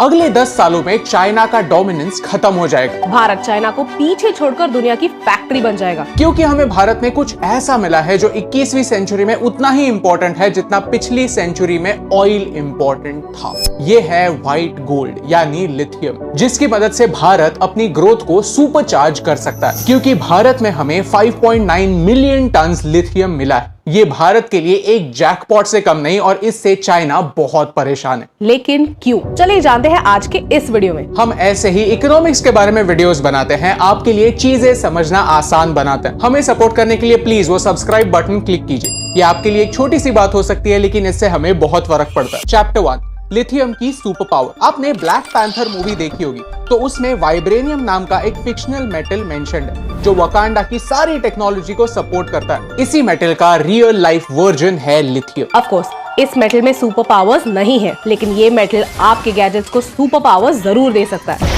अगले 10 सालों में चाइना का डोमिनेंस खत्म हो जाएगा। भारत चाइना को पीछे छोड़कर दुनिया की फैक्ट्री बन जाएगा। क्योंकि हमें भारत में कुछ ऐसा मिला है जो 21वीं सेंचुरी में उतना ही इंपॉर्टेंट है जितना पिछली सेंचुरी में ऑयल इंपॉर्टेंट था। ये है व्हाइट गोल्ड यानी लिथियम, जिसकी मदद से भारत अपनी ग्रोथ को सुपरचार्ज कर सकता है। क्योंकि भारत में हमें 5.9 मिलियन टन लिथियम मिला है। ये भारत के लिए एक जैकपॉट से कम नहीं और इससे चाइना बहुत परेशान है। लेकिन क्यों? चलिए जानते हैं आज के इस वीडियो में। हम ऐसे ही इकोनॉमिक्स के बारे में वीडियोस बनाते हैं, आपके लिए चीजें समझना आसान बनाते हैं। हमें सपोर्ट करने के लिए प्लीज वो सब्सक्राइब बटन क्लिक कीजिए। ये आपके लिए एक छोटी सी बात हो सकती है लेकिन इससे हमें बहुत फर्क पड़ता है। चैप्टर 1, लिथियम की सुपर पावर। आपने ब्लैक पैंथर मूवी देखी होगी, तो उसमें वाइब्रेनियम नाम का एक फिक्शनल मेटल मेंशन्ड है जो वकांडा की सारी टेक्नोलॉजी को सपोर्ट करता है। इसी मेटल का रियल लाइफ वर्जन है लिथियम। ऑफ कोर्स इस मेटल में सुपर पावर्स नहीं है, लेकिन ये मेटल आपके गैजेट्स को सुपर पावर्स जरूर दे सकता है।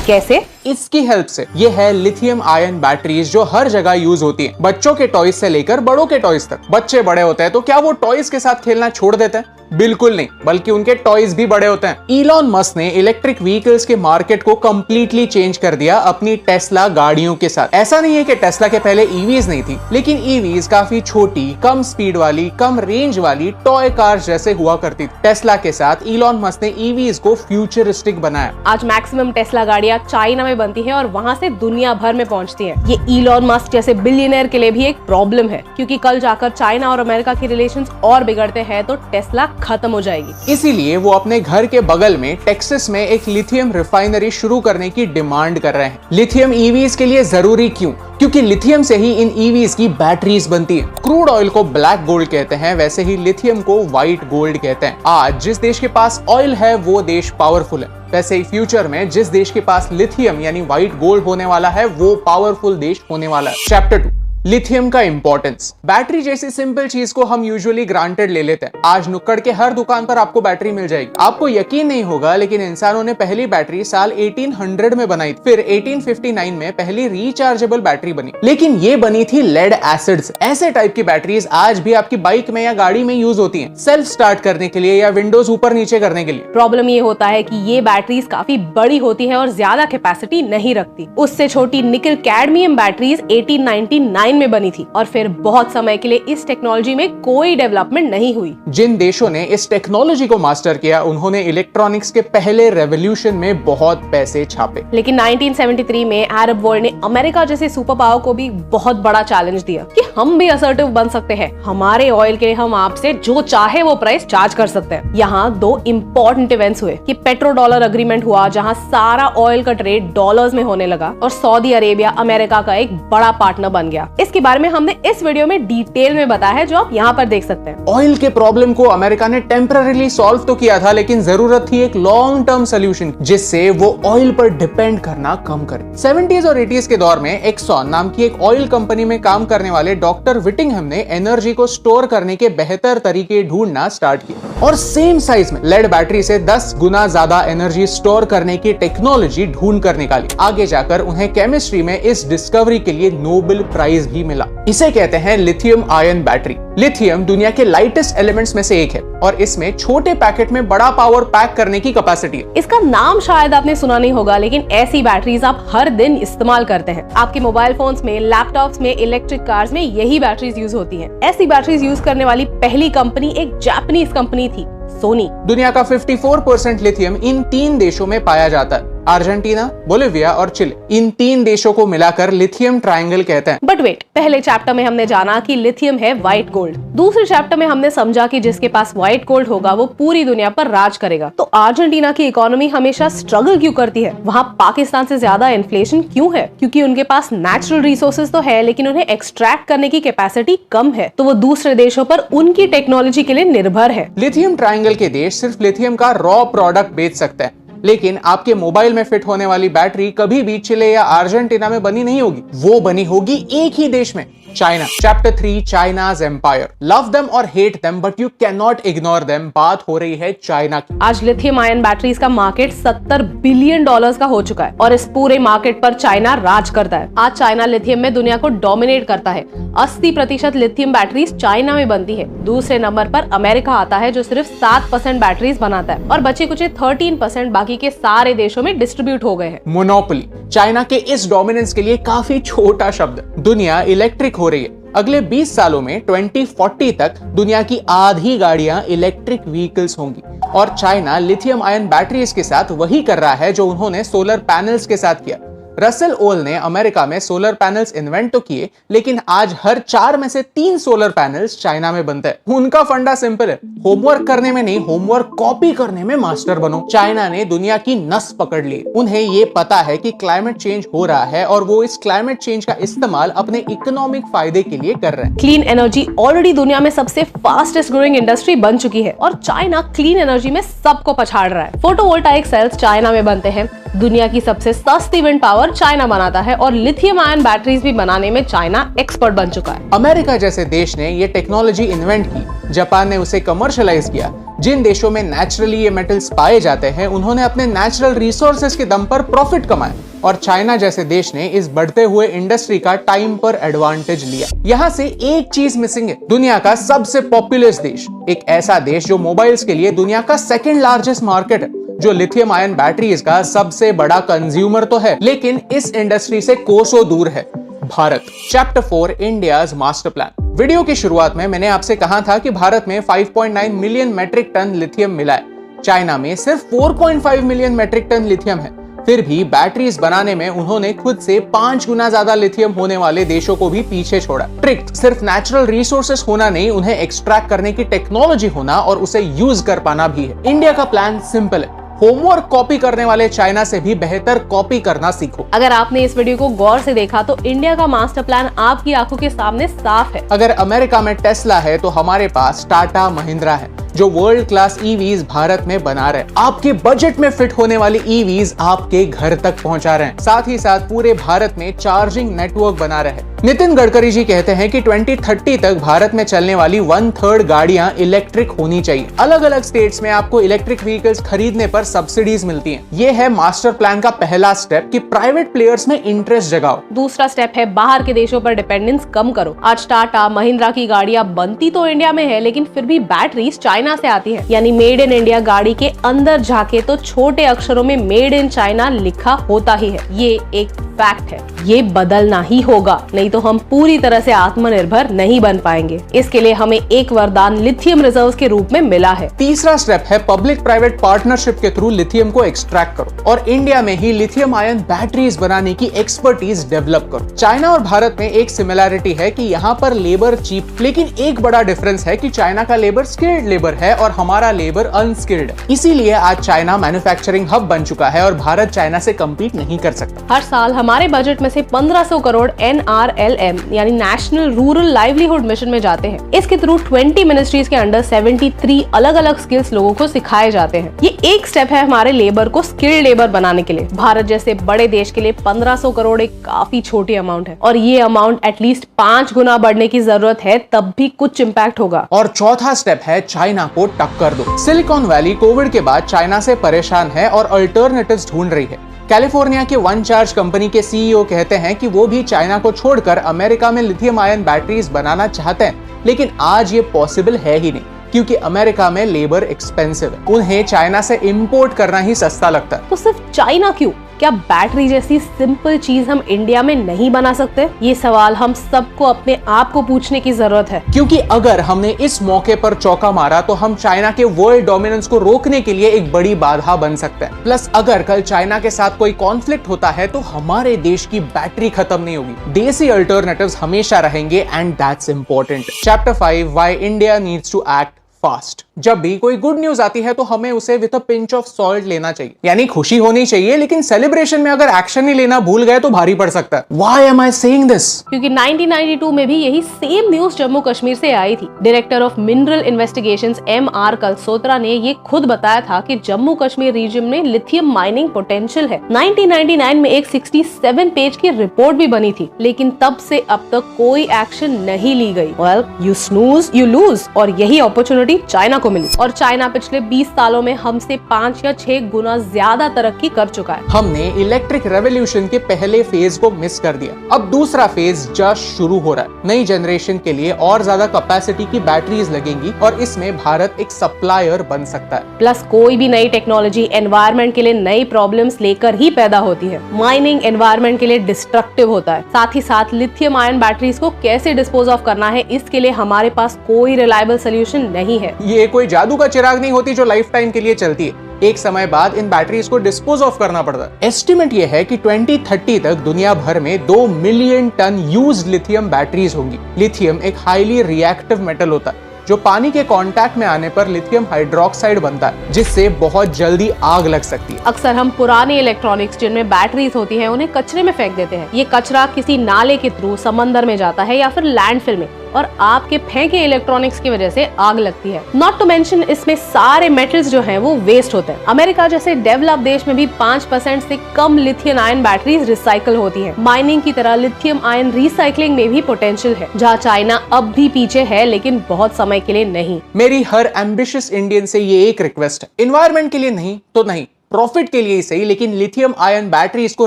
कैसे? इसकी हेल्प से। ये है लिथियम आयन बैटरीज जो हर जगह यूज होती हैं, बच्चों के टॉयज से लेकर बड़ों के टॉयज तक। बच्चे बड़े होते हैं तो क्या वो टॉयज के साथ खेलना छोड़ देते हैं? बिल्कुल नहीं, बल्कि उनके टॉयज भी बड़े होते हैं। इलॉन मस्क ने इलेक्ट्रिक व्हीकल्स के मार्केट को कंप्लीटली चेंज कर दिया अपनी टेस्ला गाड़ियों के साथ। ऐसा नहीं है कि टेस्ला के पहले ईवीज नहीं थी, लेकिन ईवीज काफी छोटी, कम स्पीड वाली, कम रेंज वाली टॉय कार जैसे हुआ करती थी। टेस्ला के साथ इलॉन मस्क ने ईवीज को फ्यूचरिस्टिक बनाया। आज मैक्सिमम टेस्ला गाड़ियां चाइना में बनती हैं और वहां से दुनिया भर में पहुंचती हैं। ये इलॉन मस्क जैसे बिलियनर के लिए भी एक प्रॉब्लम है, क्योंकि कल जाकर चाइना और अमेरिका के रिलेशंस और बिगड़ते हैं तो टेस्ला खत्म हो जाएगी। इसीलिए वो अपने घर के बगल में टेक्सास में एक लिथियम रिफाइनरी शुरू करने की डिमांड कर रहे हैं। लिथियम ईवीज के लिए जरूरी क्यों? क्योंकि लिथियम से ही इन ईवीज की बैटरीज बनती हैं। क्रूड ऑयल को ब्लैक गोल्ड कहते हैं, वैसे ही लिथियम को व्हाइट गोल्ड कहते हैं। आज जिस देश के पास ऑयल है वो देश पावरफुल है, वैसे ही फ्यूचर में जिस देश के पास लिथियम यानी व्हाइट गोल्ड होने वाला है वो पावरफुल देश होने वाला है। चैप्टर 2, लिथियम का इंपॉर्टेंस। बैटरी जैसी सिंपल चीज को हम यूजुअली ग्रांटेड ले लेते हैं। आज नुक्कड़ के हर दुकान पर आपको बैटरी मिल जाएगी। आपको यकीन नहीं होगा लेकिन इंसानों ने पहली बैटरी साल 1800 में बनाई, फिर 1859 में पहली रिचार्जेबल बैटरी बनी, लेकिन ये बनी थी लेड एसिड से। ऐसे टाइप की बैटरीज आज भी आपकी बाइक में या गाड़ी में यूज होती हैं, सेल्फ स्टार्ट करने के लिए या विंडोज ऊपर नीचे करने के लिए। प्रॉब्लम ये होता है कि ये बैटरीज काफी बड़ी होती है और ज्यादा कैपेसिटी नहीं रखती। उससे छोटी निकल कैडमियम बैटरीज 1899 में बनी थी और फिर बहुत समय के लिए इस टेक्नोलॉजी में कोई डेवलपमेंट नहीं हुई। जिन देशों ने इस टेक्नोलॉजी को मास्टर किया उन्होंने इलेक्ट्रॉनिक्स के पहले रेवोल्यूशन में बहुत पैसे छापे। लेकिन 1973 में अरब वर्ल्ड ने अमेरिका जैसे सुपर पावर को भी बहुत बड़ा चैलेंज दिया कि हम भी असर्टिव बन सकते हैं। हमारे ऑयल के लिए हम आपसे जो चाहे वो प्राइस चार्ज कर सकते हैं। यहाँ 2 इम्पोर्टेंट इवेंट्स हुए कि पेट्रो डॉलर अग्रीमेंट हुआ, जहाँ सारा ऑयल का ट्रेड डॉलर्स में होने लगा और सऊदी अरेबिया अमेरिका का एक बड़ा पार्टनर बन गया। इसके बारे में हमने इस वीडियो में डिटेल में बताया है, जो आप यहाँ पर देख सकते हैं। ऑयल के प्रॉब्लम को अमेरिका ने टेम्पररीली सॉल्व तो किया था, लेकिन जरूरत थी एक लॉन्ग टर्म सोल्यूशन जिससे वो ऑयल पर डिपेंड करना कम करे। 70s और 80s के दौर में एक्सॉन नाम की एक ऑयल कंपनी में काम करने वाले डॉक्टर विटिंघम ने एनर्जी को स्टोर करने के बेहतर तरीके ढूंढना स्टार्ट किए और सेम साइज में लेड बैटरी से 10 गुना ज्यादा एनर्जी स्टोर करने की टेक्नोलॉजी ढूंढ कर निकाली। आगे जाकर उन्हें केमिस्ट्री में इस डिस्कवरी के लिए नोबेल प्राइज भी मिला। इसे कहते हैं लिथियम आयन बैटरी। लिथियम दुनिया के लाइटेस्ट एलिमेंट्स में से एक है और इसमें छोटे पैकेट में बड़ा पावर पैक करने की कैपेसिटी है। इसका नाम शायद आपने सुना नहीं होगा, लेकिन ऐसी बैटरीज आप हर दिन इस्तेमाल करते हैं। आपके मोबाइल फोन्स में, लैपटॉप्स में, इलेक्ट्रिक कार्स में यही बैटरीज यूज होती हैं। ऐसी बैटरीज यूज करने वाली पहली कंपनी एक जापानीज कंपनी थी, सोनी। दुनिया का 54% लिथियम इन 3 देशों में पाया जाता है, अर्जेंटीना, बोलिविया और चिली। इन 3 देशों को मिलाकर लिथियम ट्रायंगल कहते हैं। बट वेट, पहले चैप्टर में हमने जाना कि लिथियम है व्हाइट गोल्ड। दूसरे चैप्टर में हमने समझा कि जिसके पास व्हाइट गोल्ड होगा वो पूरी दुनिया पर राज करेगा। तो अर्जेंटीना की इकोनॉमी हमेशा स्ट्रगल क्यों करती है? वहाँ पाकिस्तान से ज्यादा इन्फ्लेशन क्यों है? क्योंकि उनके पास नेचुरल रिसोर्सेज तो है, लेकिन उन्हें एक्सट्रैक्ट करने की कैपेसिटी कम है, तो वो दूसरे देशों पर उनकी टेक्नोलॉजी के लिए निर्भर है। लिथियम ट्रायंगल के देश सिर्फ लिथियम का रॉ प्रोडक्ट बेच सकते हैं, लेकिन आपके मोबाइल में फिट होने वाली बैटरी कभी भी चिले या अर्जेंटीना में बनी नहीं होगी, वो बनी होगी एक ही देश में, China. Chapter 3, China's empire. Love them और hate them but you can not ignore them. बात हो रही है चाइना की। आज लिथियम आयन बैटरीज का मार्केट $70 बिलियन का हो चुका है और इस पूरे मार्केट पर चाइना राज करता है। आज चाइना लिथियम में दुनिया को डोमिनेट करता है। 80% लिथियम बैटरीज चाइना में बनती है। दूसरे नंबर पर अमेरिका आता है जो सिर्फ 7% बैटरीज बनाता है और बचे कुछ 13% बाकी के सारे देशों में डिस्ट्रीब्यूट हो गए हैं। मोनोपोली। चाइना के इस डोमिनेंस के लिए काफी छोटा शब्द। दुनिया इलेक्ट्रिक हो रही है। अगले 20 सालों में 2040 तक दुनिया की आधी गाड़ियां इलेक्ट्रिक व्हीकल्स होंगी और चाइना लिथियम आयन बैटरीज के साथ वही कर रहा है जो उन्होंने सोलर पैनल्स के साथ किया। रसेल ओल ने अमेरिका में सोलर पैनल्स इन्वेंट तो किए, लेकिन आज हर 4 में से 3 सोलर पैनल्स चाइना में बनते हैं। उनका फंडा सिंपल है, होमवर्क करने में नहीं, होमवर्क कॉपी करने में मास्टर बनो। चाइना ने दुनिया की नस पकड़ ली। उन्हें ये पता है कि क्लाइमेट चेंज हो रहा है और वो इस क्लाइमेट चेंज का इस्तेमाल अपने इकोनॉमिक फायदे के लिए कर रहे हैं। क्लीन एनर्जी ऑलरेडी दुनिया में सबसे फास्टेस्ट ग्रोइंग इंडस्ट्री बन चुकी है और चाइना क्लीन एनर्जी में सबको पछाड़ रहा है। फोटोवोल्टाइक सेल्स चाइना में बनते हैं। दुनिया की सबसे सस्ती विंड पावर चाइना बनाता है और लिथियम आयन बैटरीज भी बनाने में चाइना एक्सपर्ट बन चुका है। अमेरिका जैसे देश ने ये टेक्नोलॉजी इन्वेंट की, जापान ने उसे कमर्शियलाइज किया। जिन देशों में नेचुरली ये मेटल्स पाए जाते हैं उन्होंने अपने नेचुरल रिसोर्सेज के दम पर प्रॉफिट कमाए और चाइना जैसे देश ने इस बढ़ते हुए इंडस्ट्री का टाइम पर एडवांटेज लिया। यहाँ से एक चीज मिसिंग है, दुनिया का सबसे पॉपुलस देश, एक ऐसा देश जो मोबाइल्स के लिए दुनिया का 2nd लार्जेस्ट मार्केट है, जो लिथियम आयन बैटरीज का सबसे बड़ा कंज्यूमर तो है, लेकिन इस इंडस्ट्री से कोसों दूर है, Bharat. Chapter 4, India's master plan. Video की शुरुआत में मैंने आपसे कहा था कि भारत में 5.9 मिलियन मेट्रिक टन लिथियम मिला है। चाइना में सिर्फ 4.5 मिलियन मेट्रिक टन लिथियम है। फिर भी बैटरीज बनाने में उन्होंने खुद से 5 गुना ज्यादा लिथियम होने वाले देशों को भी पीछे छोड़ा। ट्रिक सिर्फ नेचुरल रिसोर्सेस होना नहीं, उन्हें एक्सट्रैक्ट करने की टेक्नोलॉजी होना और उसे यूज कर पाना भी है। इंडिया का प्लान सिंपल है, होमवर्क कॉपी करने वाले चाइना से भी बेहतर कॉपी करना सीखो। अगर आपने इस वीडियो को गौर से देखा तो इंडिया का मास्टर प्लान आपकी आंखों के सामने साफ है। अगर अमेरिका में टेस्ला है तो हमारे पास टाटा महिंद्रा है जो वर्ल्ड क्लास ईवीज भारत में बना रहे हैं। आपके बजट में फिट होने वाली ईवीज आपके घर तक पहुंचा रहे हैं। साथ ही साथ पूरे भारत में चार्जिंग नेटवर्क बना रहे हैं। नितिन गडकरी जी कहते हैं कि 2030 तक भारत में चलने वाली 1/3 गाड़ियां इलेक्ट्रिक होनी चाहिए। अलग अलग स्टेट्स में आपको इलेक्ट्रिक व्हीकल्स खरीदने पर सब्सिडीज मिलती हैं। ये है मास्टर प्लान का पहला स्टेप कि प्राइवेट प्लेयर्स में इंटरेस्ट जगाओ। दूसरा स्टेप है बाहर के देशों पर डिपेंडेंस कम करो। आज टाटा महिंद्रा की गाड़ियां बनती तो इंडिया में है, लेकिन फिर भी बैटरीज चाइना से आती है। यानी मेड इन इंडिया गाड़ी के अंदर जाके तो छोटे अक्षरों में मेड इन चाइना लिखा होता ही है। ये एक फैक्ट है, ये बदलना ही होगा, नहीं तो हम पूरी तरह से आत्मनिर्भर नहीं बन पाएंगे। इसके लिए हमें एक वरदान लिथियम रिजर्व्स के रूप में मिला है। तीसरा स्टेप है पब्लिक प्राइवेट पार्टनरशिप के थ्रू लिथियम को एक्सट्रैक्ट करो और इंडिया में ही लिथियम आयन बैटरीज बनाने की एक्सपर्टीज डेवलप करो। चाइना और भारत में एक सिमिलैरिटी है कि यहाँ पर लेबर चीप, लेकिन एक बड़ा डिफरेंस है कि चाइना का लेबर स्किल्ड लेबर है और हमारा लेबर अनस्किल्ड है। इसीलिए आज चाइना मैन्युफैक्चरिंग हब बन चुका है और भारत चाइना से कम्पीट नहीं कर सकता। हर साल हमारे बजट में से 1500 करोड़ NRLM यानी नेशनल रूरल लाइवलीहुड मिशन में जाते हैं। इसके थ्रू 20 मिनिस्ट्रीज के अंडर 73 अलग अलग स्किल्स लोगों को सिखाए जाते हैं। ये एक स्टेप है हमारे लेबर को स्किल्ड लेबर बनाने के लिए। भारत जैसे बड़े देश के लिए 1500 करोड़ एक काफी छोटी अमाउंट है और ये अमाउंट एटलीस्ट 5 गुना बढ़ने की जरूरत है, तब भी कुछ इम्पैक्ट होगा। और चौथा स्टेप है चाइना को टक्कर दो। सिलिकॉन वैली कोविड के बाद चाइना से परेशान है और अल्टरनेटिव्स ढूंढ रही है। कैलिफोर्निया के वन चार्ज कंपनी के CEO कहते हैं कि वो भी चाइना को छोड़कर अमेरिका में लिथियम आयन बैटरीज बनाना चाहते हैं, लेकिन आज ये पॉसिबल है ही नहीं क्योंकि अमेरिका में लेबर एक्सपेंसिव है। उन्हें चाइना से इंपोर्ट करना ही सस्ता लगता है। तो सिर्फ चाइना क्यों? क्या बैटरी जैसी सिंपल चीज हम इंडिया में नहीं बना सकते? ये सवाल हम सबको अपने आप को पूछने की जरूरत है, क्योंकि अगर हमने इस मौके पर चौका मारा तो हम चाइना के वर्ल्ड डोमिनेंस को रोकने के लिए एक बड़ी बाधा बन सकते हैं। प्लस अगर कल चाइना के साथ कोई कॉन्फ्लिक्ट होता है तो हमारे देश की बैटरी खत्म नहीं होगी। देसी अल्टरनेटिव्स हमेशा रहेंगे and that's important. Chapter 5, why India needs to act fast. जब भी कोई गुड न्यूज आती है तो हमें उसे with a pinch of salt लेना चाहिए, यानी खुशी होनी चाहिए, लेकिन सेलिब्रेशन में अगर एक्शन ही लेना भूल गए तो भारी पड़ सकता है। Why am I saying this? क्योंकि 1992 में भी यही सेम न्यूज जम्मू कश्मीर से आई थी। Director of mineral investigations MR Kalsotra ने ये खुद बताया था कि जम्मू कश्मीर रीजन में लिथियम माइनिंग पोटेंशियल है। 1999 में एक 67 पेज की रिपोर्ट भी बनी थी, लेकिन तब से अब तक कोई एक्शन नहीं ली गई। Well, you snooze, you lose। और यही अपॉर्चुनिटी चाइना को मिली, और चाइना पिछले 20 सालों में हमसे 5 या 6 गुना ज्यादा तरक्की कर चुका है। हमने इलेक्ट्रिक रेवोल्यूशन के पहले फेज को मिस कर दिया, अब दूसरा फेज जस्ट शुरू हो रहा है। नई जनरेशन के लिए और ज्यादा कैपेसिटी की बैटरीज लगेंगी और इसमें भारत एक सप्लायर बन सकता है। प्लस कोई भी नई टेक्नोलॉजी एनवायरनमेंट के लिए नई प्रॉब्लम्स लेकर ही पैदा होती है। माइनिंग एनवायरनमेंट के लिए डिस्ट्रक्टिव होता है। साथ ही साथ लिथियम आयन बैटरीज को कैसे डिस्पोज ऑफ करना है, इसके लिए हमारे पास कोई रिलायबल सोल्यूशन नहीं है। ये कोई जादू का चिराग नहीं होती जो लाइफ टाइम के लिए चलती है। एक समय बाद इन बैटरीज को डिस्पोज ऑफ करना पड़ता है। एस्टिमेट ये है कि 2030 तक दुनिया भर में 2 million ton used lithium batteries होंगी। लिथियम एक हाईली रिएक्टिव मेटल होता है जो पानी के कांटेक्ट में आने पर लिथियम हाइड्रोक्साइड बनता है, जिससे बहुत जल्दी आग लग सकती है। अक्सर हम पुराने इलेक्ट्रॉनिक्स जिनमें बैटरीज होती हैं उन्हें कचरे में फेंक देते हैं। ये कचरा किसी नाले के थ्रू समंदर में जाता है या फिर लैंडफिल में, और आपके फेंके इलेक्ट्रॉनिक्स की वजह से आग लगती है। नॉट टू मेंशन इसमें सारे मेटल्स जो हैं वो वेस्ट होते हैं। अमेरिका जैसे डेवलप देश में भी 5% से कम लिथियम आयन बैटरीज रिसाइकल होती हैं। माइनिंग की तरह लिथियम आयन रिसाइकलिंग में भी पोटेंशियल है, जहाँ चाइना अब भी पीछे है, लेकिन बहुत समय के लिए नहीं। मेरी हर एम्बिशियस इंडियन से ये एक रिक्वेस्ट है, एनवायरमेंट के लिए नहीं तो नहीं, प्रॉफिट के लिए ही सही, लेकिन लिथियम आयन बैटरीज को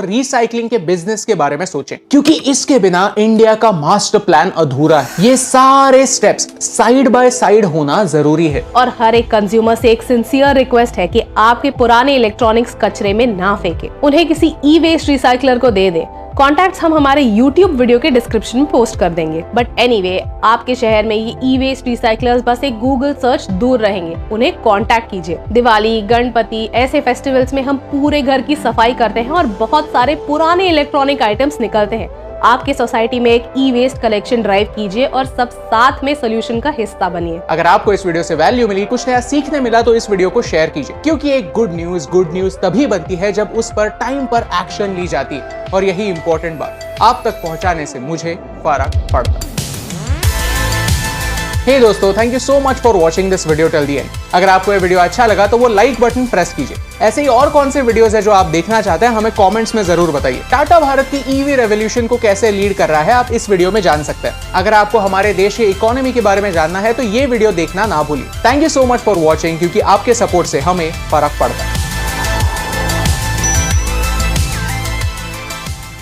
रिसाइकलिंग के बिजनेस के बारे में सोचें, क्योंकि इसके बिना इंडिया का मास्टर प्लान अधूरा है। ये सारे स्टेप्स साइड बाय साइड होना जरूरी है। और हर एक कंज्यूमर से एक सिंसियर रिक्वेस्ट है कि आपके पुराने इलेक्ट्रॉनिक्स कचरे में ना फेंके, उन्हें किसी ई वेस्ट रिसाइकलर को दे दे। कॉन्टैक्ट्स हम हमारे YouTube वीडियो के डिस्क्रिप्शन में पोस्ट कर देंगे। बट एनीवे, आपके शहर में ये ई वेस्ट रिसाइकलर्स बस एक गूगल सर्च दूर रहेंगे, उन्हें कांटेक्ट कीजिए। दिवाली, गणपति ऐसे फेस्टिवल्स में हम पूरे घर की सफाई करते हैं और बहुत सारे पुराने इलेक्ट्रॉनिक आइटम्स निकलते हैं। आपके सोसाइटी में एक ई वेस्ट कलेक्शन ड्राइव कीजिए और सब साथ में सोल्यूशन का हिस्सा बनिए। अगर आपको इस वीडियो से वैल्यू मिली, कुछ नया सीखने मिला, तो इस वीडियो को शेयर कीजिए, क्योंकि एक गुड न्यूज तभी बनती है जब उस पर टाइम पर एक्शन ली जाती है, और यही इंपॉर्टेंट बात आप तक पहुंचाने से मुझे फर्क पड़ता है। हे दोस्तों, thank you so much for watching this video till the end. अगर आपको ये वीडियो अच्छा लगा तो वो लाइक बटन प्रेस कीजिए। ऐसे ही और कौन से वीडियोस है जो आप देखना चाहते हैं, हमें कमेंट्स में जरूर बताइए। टाटा भारत की ईवी रेवोल्यूशन को कैसे लीड कर रहा है, आप इस वीडियो में जान सकते हैं। अगर आपको हमारे देश की इकोनॉमी के बारे में जानना है तो ये वीडियो देखना ना भूलिए। Thank you so much for watching, क्योंकि आपके सपोर्ट से हमें फर्क पड़ता है।